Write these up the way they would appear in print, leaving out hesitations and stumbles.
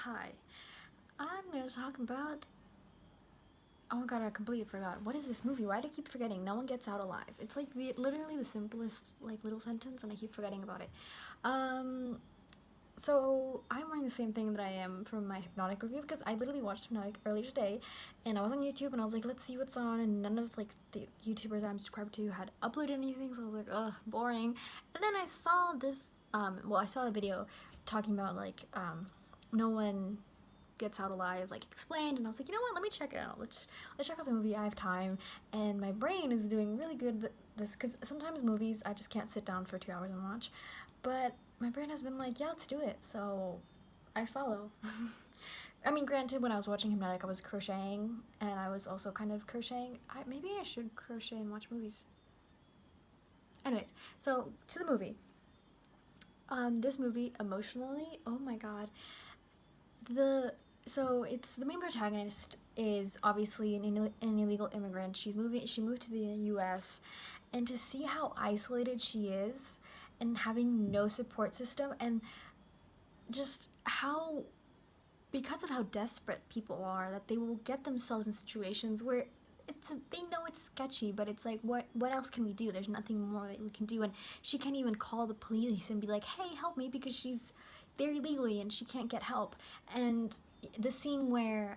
Hi. I'm gonna talk about. Oh my god, I completely forgot. What is this movie? Why do I keep forgetting? No one gets out alive. It's like literally the simplest like little sentence, and I keep forgetting about it. Um, so I'm wearing the same thing that I am from my Hypnotic review because I literally watched Hypnotic earlier today, and I was on YouTube and I was like, let's see what's on, and none of like the YouTubers I'm subscribed to had uploaded anything, so I was like, ugh, boring. And then I saw this. I saw a video talking about no one gets out alive like explained, and I was like, you know what, let me check it out. Let's check out the movie. I have time, and my brain is doing really good this because sometimes movies I just can't sit down for 2 hours and watch, but my brain has been like, yeah, let's do it, so I follow. I mean, granted, when I was watching Hypnotic, I was crocheting, and I was also kind of crocheting. Maybe I should crochet and watch movies. Anyways, so to the movie. This movie emotionally, oh my god, the so it's the main protagonist is obviously an illegal immigrant. She moved to the US, and to see how isolated she is and having no support system, and just how, because of how desperate people are, that they will get themselves in situations where they know it's sketchy, but it's like, what else can we do? There's nothing more that we can do. And she can't even call the police and be like, hey, help me, because she's there illegally and she can't get help. And the scene where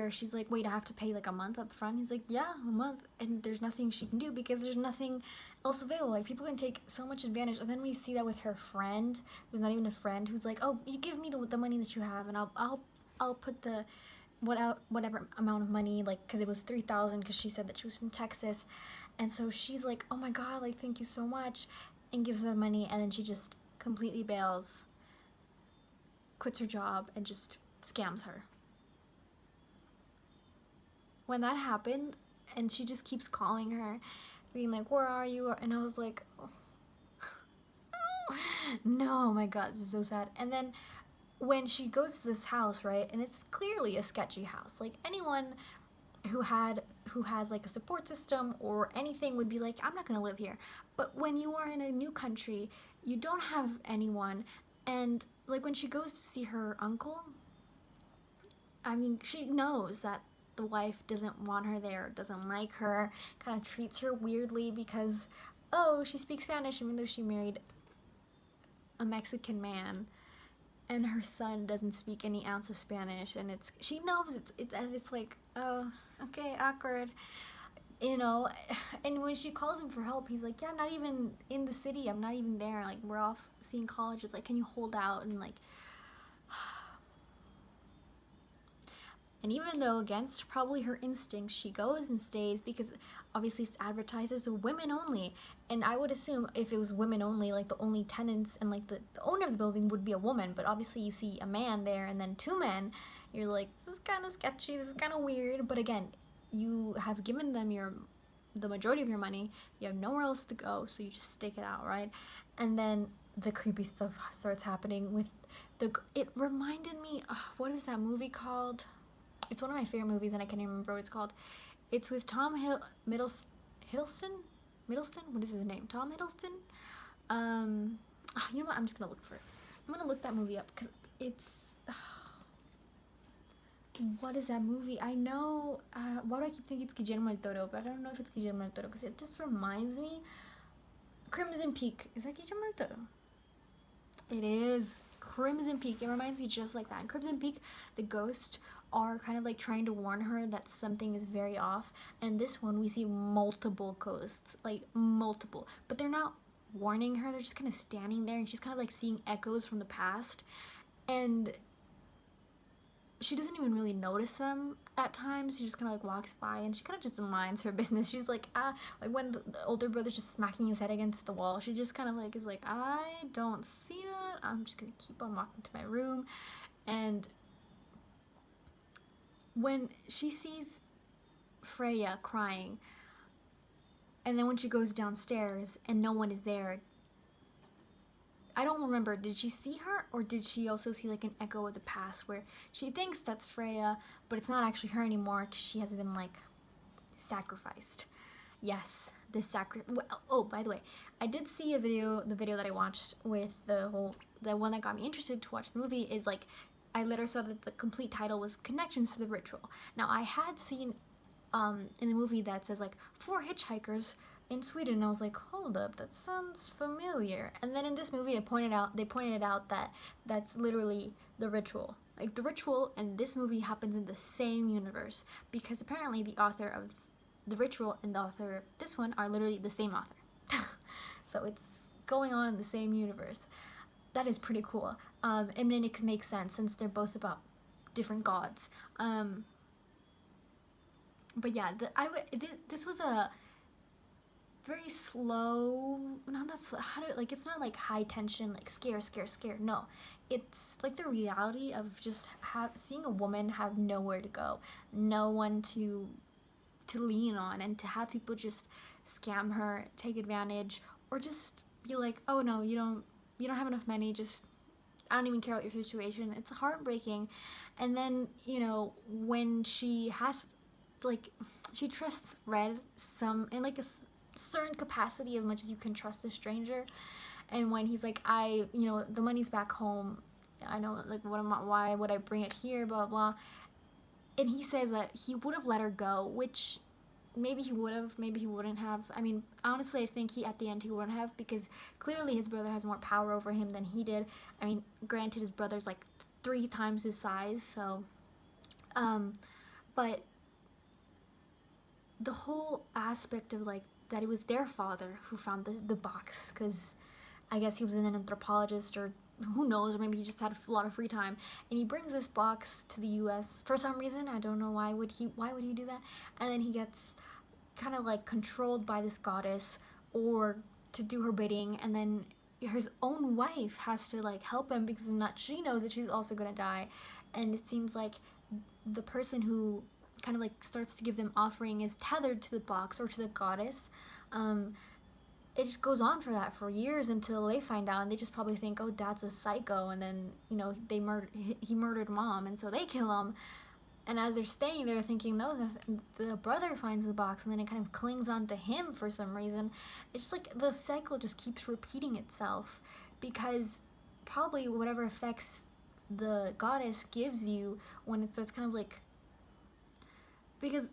she's like, wait, I have to pay like a month up front. He's like, yeah, a month. And there's nothing she can do because there's nothing else available. Like, people can take so much advantage. And then we see that with her friend, who's not even a friend, who's like, oh, you give me the money that you have, and I'll put the whatever amount of money, like, because it was 3,000, because she said that she was from Texas. And so she's like, oh my god, like, thank you so much, and gives her the money. And then she just completely bails, quits her job, and just scams her. When that happened, and she just keeps calling her, being like, where are you? And I was like, oh. No, oh my god, this is so sad. And then when she goes to this house, right, and it's clearly a sketchy house, like, anyone who has like a support system or anything would be like, I'm not gonna live here. But when you are in a new country, you don't have anyone. And like, when she goes to see her uncle, I mean, she knows that the wife doesn't want her there, doesn't like her, kind of treats her weirdly because, oh, she speaks Spanish, even though she married a Mexican man, and her son doesn't speak any ounce of Spanish, and she knows it's like, oh, okay, awkward, you know. And when she calls him for help, he's like, yeah, I'm not even in the city, I'm not even there, like, we're off seeing colleges, like, can you hold out? And like, and even though against probably her instincts, she goes and stays because obviously it's advertised as women only. And I would assume if it was women only, like, the only tenants and like the owner of the building would be a woman. But obviously you see a man there and then two men. You're like, this is kind of sketchy, this is kind of weird. But again, you have given them the majority of your money. You have nowhere else to go, so you just stick it out, right? And then the creepy stuff starts happening with it reminded me, what is that movie called? It's one of my favorite movies, and I can't even remember what it's called. It's with Tom Hiddleston. Middleston. What is his name? Tom Hiddleston. You know what? I'm just gonna look for it. I'm gonna look that movie up because it's. What is that movie? I know. Why do I keep thinking it's Guillermo del Toro? But I don't know if it's Guillermo del Toro because it just reminds me. Crimson Peak. Is that Guillermo del Toro? It is. Crimson Peak. It reminds me just like that. In Crimson Peak, the ghosts are kind of like trying to warn her that something is very off. And this one, we see multiple ghosts, like multiple, but they're not warning her. They're just kind of standing there, and she's kind of like seeing echoes from the past, and she doesn't even really notice them at times. She just kind of like walks by, and she kind of just minds her business. She's like, like when the older brother's just smacking his head against the wall, she just kind of like is like, I don't see that, I'm just gonna keep on walking to my room. And when she sees Freya crying, and then when she goes downstairs and no one is there, I don't remember, did she see her, or did she also see like an echo of the past where she thinks that's Freya, but it's not actually her anymore because she has been like sacrificed. Yes, the oh, by the way, I did see a video, the video that I watched with the one that got me interested to watch the movie is like, I later saw that the complete title was Connections to the Ritual. Now, I had seen in the movie that says like 4 hitchhikers in Sweden, and I was like, hold up, that sounds familiar. And then in this movie, they pointed out that that's literally the Ritual. Like, the Ritual and this movie happens in the same universe, because apparently the author of the Ritual and the author of this one are literally the same author. So it's going on in the same universe. That is pretty cool. And then it makes sense since they're both about different gods. But yeah, this was a very slow, no, that's how do, like, it's not like high tension, like scare. No, it's like the reality of just seeing a woman have nowhere to go, no one to lean on, and to have people just scam her, take advantage, or just be like, oh no, you don't have enough money, just, I don't even care about your situation. It's heartbreaking. And then, you know, when she has, like, she trusts Red in like a certain capacity, as much as you can trust a stranger. And when he's like, the money's back home, I know, like, why would I bring it here, blah blah. And he says that he would have let her go, which maybe he would have, maybe he wouldn't have. I mean, honestly, I think at the end he wouldn't have, because clearly his brother has more power over him than he did. I mean, granted, his brother's like 3 times his size, so but the whole aspect of like that it was their father who found the box, because I guess he was an anthropologist, or who knows, or maybe he just had a lot of free time, and he brings this box to the US for some reason. I don't know why would he do that. And then he gets kind of like controlled by this goddess, or to do her bidding, and then his own wife has to like help him, because if not, she knows that she's also gonna die. And it seems like the person who kind of like starts to give them offering is tethered to the box or to the goddess. It just goes on for years until they find out, and they just probably think, oh, dad's a psycho, and then, you know, he murdered mom, and so they kill him. And as they're staying there thinking, no, the brother finds the box, and then it kind of clings on to him for some reason. It's like the cycle just keeps repeating itself, because probably whatever effects the goddess gives you when it starts kind of like, because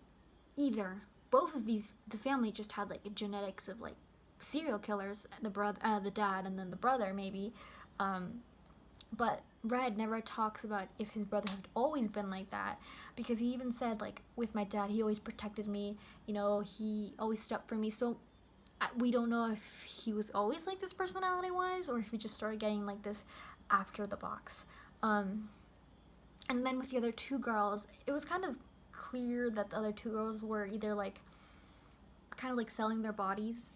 either both of these, the family just had like genetics of like serial killers, the dad, and then the brother maybe, but Red never talks about if his brother had always been like that, because he even said, like, with my dad, he always protected me, you know, he always stood up for me. So we don't know if he was always like this personality wise, or if he just started getting like this after the box. And then with the other 2 girls, it was kind of clear that the other 2 girls were either like kind of like selling their bodies.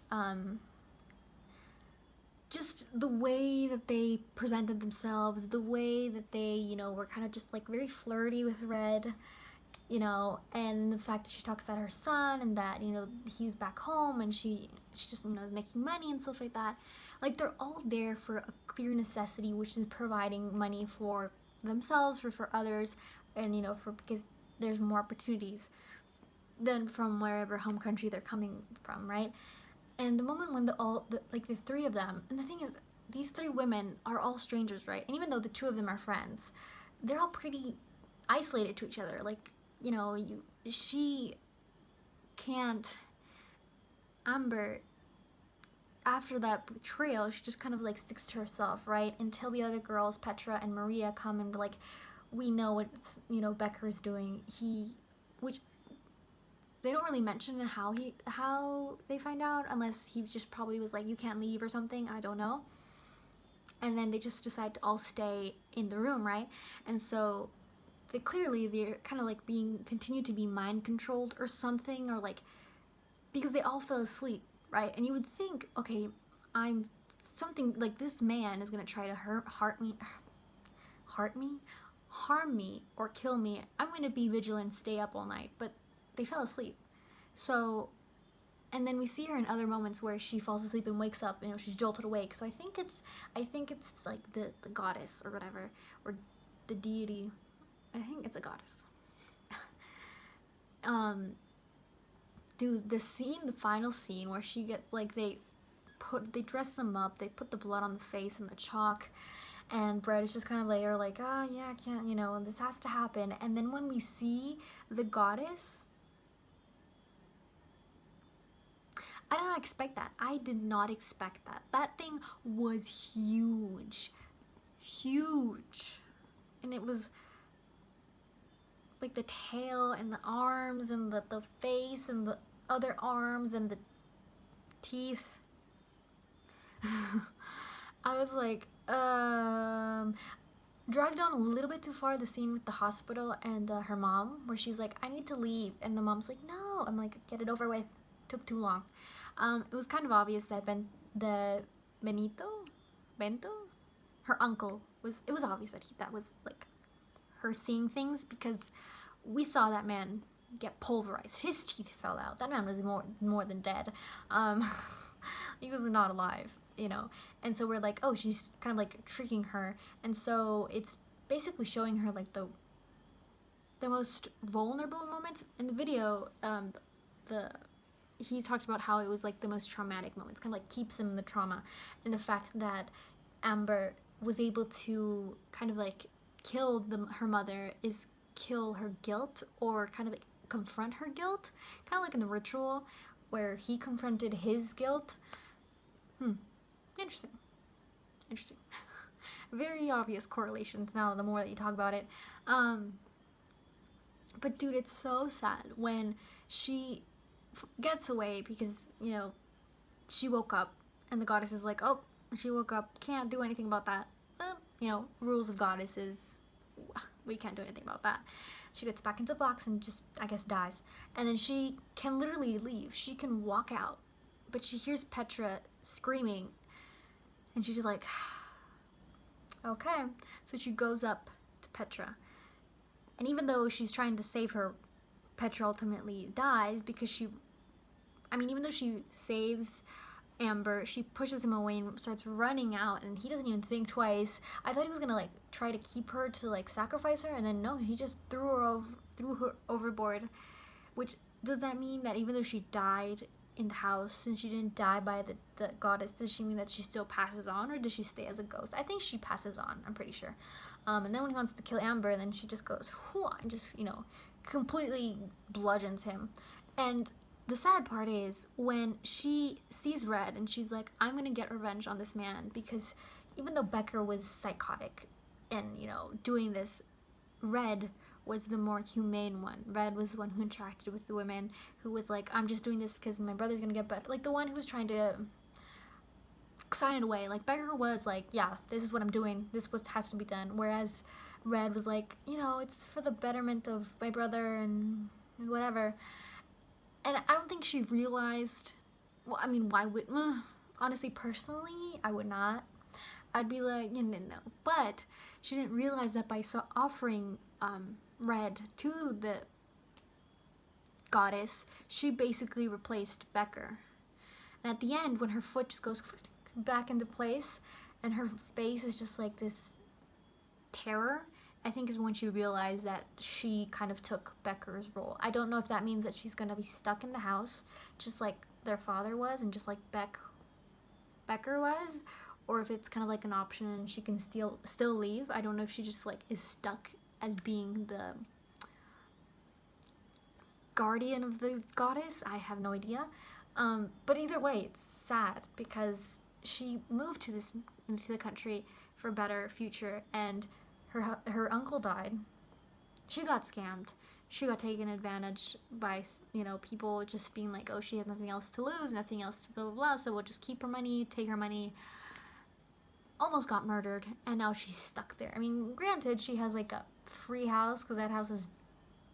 Just the way that they presented themselves, the way that they, you know, were kind of just like very flirty with Red, you know, and the fact that she talks about her son, and that, you know, he's back home, and she just, you know, is making money and stuff like that. Like, they're all there for a clear necessity, which is providing money for themselves or for others, and, you know, because there's more opportunities than from wherever home country they're coming from, right? And the moment when the 3 of them, and the thing is, these 3 women are all strangers, right? And even though the 2 of them are friends, they're all pretty isolated to each other. Like, you know, she can't, Amber, after that betrayal, she just kind of like sticks to herself, right? Until the other girls, Petra and Maria, come and be like, we know what, you know, Becker's doing. Which they don't really mention how they find out, unless he just probably was like, you can't leave or something, I don't know. And then they just decide to all stay in the room, right? And so they're kind of like continue to be mind controlled or something, or like, because they all fell asleep, right? And you would think, okay, something like, this man is gonna try to harm me or kill me. I'm gonna be vigilant, stay up all night. But they fell asleep. So, and then we see her in other moments where she falls asleep and wakes up, you know, she's jolted awake. So I think it's like the goddess or whatever, or the deity. I think it's a goddess. dude, the final scene where she gets like they dress them up, they put the blood on the face and the chalk, and Brett is just kind of there like, ah, oh, yeah, I can't, you know, this has to happen. And then when we see the goddess, I did not expect that. I did not expect that. That thing was huge. Huge. And it was like the tail and the arms and the face and the other arms and the teeth. I was like, dragged on a little bit too far the scene with the hospital and her mom, where she's like, I need to leave, and the mom's like, no. I'm like, get it over with. Took too long. It was kind of obvious that Bento, her uncle, it was obvious that that was like her seeing things, because we saw that man get pulverized. His teeth fell out. That man was more than dead. He was not alive, you know. And so we're like, oh, she's kind of like tricking her. And so it's basically showing her like the most vulnerable moments in the video. He talked about how it was like the most traumatic moments, kind of like keeps him in the trauma, and the fact that Amber was able to kind of like kill her mother is kill her guilt, or kind of like confront her guilt, kind of like in the ritual where he confronted his guilt. Interesting. Very obvious correlations now the more that you talk about it. But dude, it's so sad when she gets away, because, you know, she woke up and the goddess is like, oh, she woke up, can't do anything about that. You know, rules of goddesses, we can't do anything about that. She gets back into the box and just, I guess, dies. And then she can literally leave. She can walk out, but she hears Petra screaming, and she's just like, okay. So she goes up to Petra, and even though she's trying to save her, Petra ultimately dies, because even though she saves Amber, she pushes him away and starts running out, and he doesn't even think twice. I thought he was gonna like try to keep her to like sacrifice her, and then no, he just threw her overboard. Which, does that mean that even though she died in the house, since she didn't die by the goddess, does she mean that she still passes on, or does she stay as a ghost? I think she passes on, I'm pretty sure. And then when he wants to kill Amber, then she just goes, and just, you know, completely bludgeons him. And the sad part is when she sees Red and she's like, I'm gonna get revenge on this man, because even though Becker was psychotic and, you know, doing this, Red was the more humane one. Red was the one who interacted with the women, who was like, I'm just doing this because my brother's gonna get better. Like, the one who was trying to sign it away. Like, Becker was like, yeah, this is what I'm doing, this is what has to be done. Whereas Red was like, you know, it's for the betterment of my brother and whatever. And I don't think she realized, well, I mean, why would, honestly, personally, I would not. I'd be like, no. But she didn't realize that by offering Red to the goddess, she basically replaced Becker. And at the end, when her foot just goes back into place and her face is just like this terror, I think is when she realized that she kind of took Becker's role. I don't know if that means that she's gonna be stuck in the house, just like their father was, and just like Becker was, or if it's kind of like an option and she can still leave. I don't know if she just like is stuck as being the guardian of the goddess. I have no idea. But either way, it's sad because she moved into the country for a better future, and her uncle died. She got scammed. She got taken advantage by, you know, people just being like, oh, she has nothing else to lose, nothing else to blah, blah, blah, so we'll just keep her money, take her money. Almost got murdered, and now she's stuck there. I mean, granted, she has, like, a free house, because that house is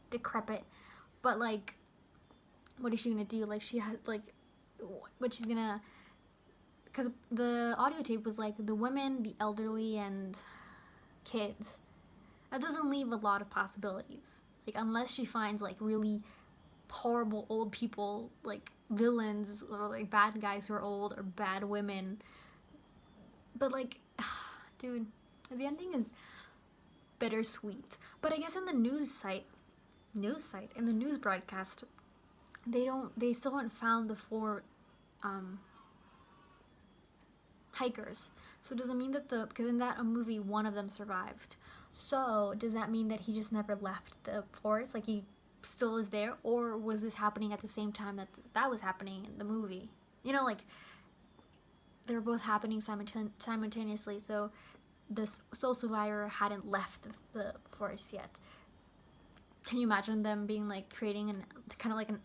decrepit, but, like, what is she gonna do? Like, she has, like, what she's gonna, because the audio tape was, like, the women, the elderly, and kids. That doesn't leave a lot of possibilities. Like, unless she finds, like, really horrible old people, like, villains, or, like, bad guys who are old, or bad women. But, like, dude, the ending is bittersweet. But I guess in the news broadcast, they still haven't found the 4 um, hikers. So does it mean that because in that movie one of them survived? So does that mean that he just never left the forest? Like he still is there, or was this happening at the same time that that was happening in the movie? You know, like they were both happening simultaneously. So the sole survivor hadn't left the forest yet. Can you imagine them being like creating an kind of like an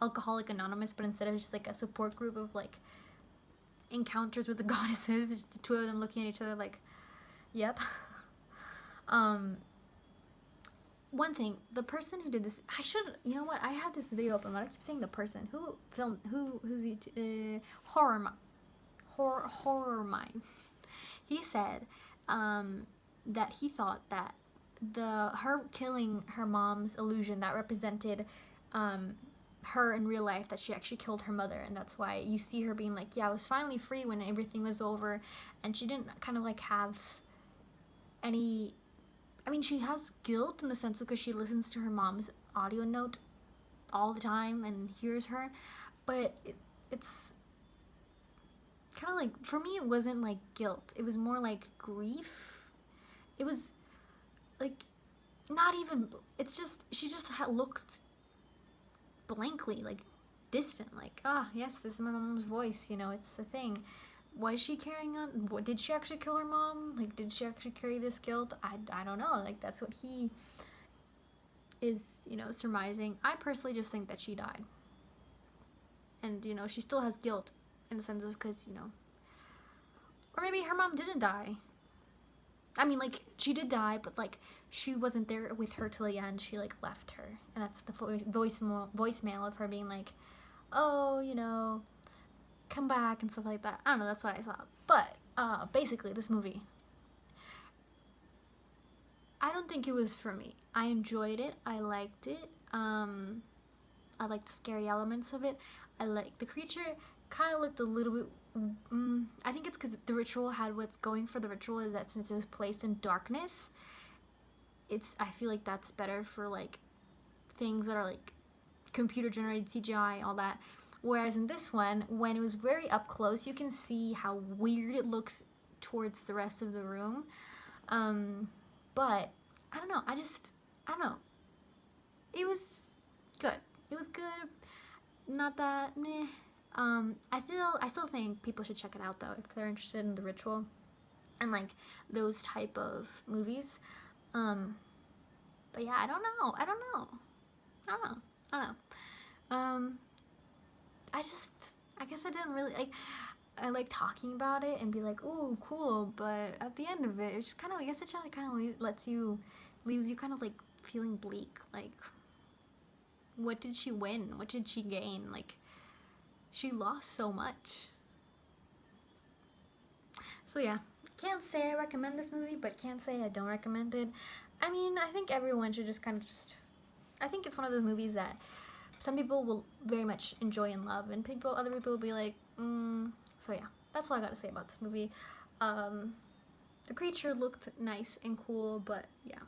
alcoholic anonymous, but instead of just like a support group of like encounters with the goddesses, just the 2 of them looking at each other like, yep. One thing, the person who did this, you know what, I have this video open, but I keep saying the person who filmed, horror mine. He said that he thought that her killing her mom's illusion that represented her in real life, that she actually killed her mother, and that's why you see her being like, yeah, I was finally free when everything was over, and she didn't kind of like have any, I mean, she has guilt in the sense of because she listens to her mom's audio note all the time and hears her, but it's kind of like, for me it wasn't like guilt, it was more like grief. It was like not even, it's just, she just looked blankly, like distant, like, ah, yes, this is my mom's voice, you know, it's a thing. Was she carrying on, did she actually kill her mom? Like, did she actually carry this guilt? I don't know, like that's what he is, you know, surmising. I personally just think that she died, and you know, she still has guilt in the sense of, because, you know, or maybe her mom didn't die. I mean, like, she did die, but like she wasn't there with her till the end. She like left her, and that's the voicemail of her being like, oh, you know, come back and stuff like that. I don't know, that's what I thought. But basically this movie, I don't think it was for me. I enjoyed it, I liked it. I liked the scary elements of it. I liked the creature. Kind of looked a little bit, I think it's because the ritual had, what's going for the ritual is that since it was placed in darkness, I feel like that's better for like things that are like computer generated CGI, all that. Whereas in this one, when it was very up close, you can see how weird it looks towards the rest of the room. But I don't know, I don't know. It was good. It was good. Not that meh. I still think people should check it out though if they're interested in the ritual and like those type of movies. But yeah, I don't know. I guess I didn't really like. I like talking about it and be like, "Ooh, cool," but at the end of it, it's just kind of, I guess it kind of leaves you kind of like feeling bleak. Like, what did she win? What did she gain? Like, she lost so much. So yeah, can't say I recommend this movie, but can't say I don't recommend it. I mean, I think everyone should just kind of I think it's one of those movies that some people will very much enjoy and love, and other people will be like, So yeah, that's all I gotta say about this movie. The creature looked nice and cool, but yeah.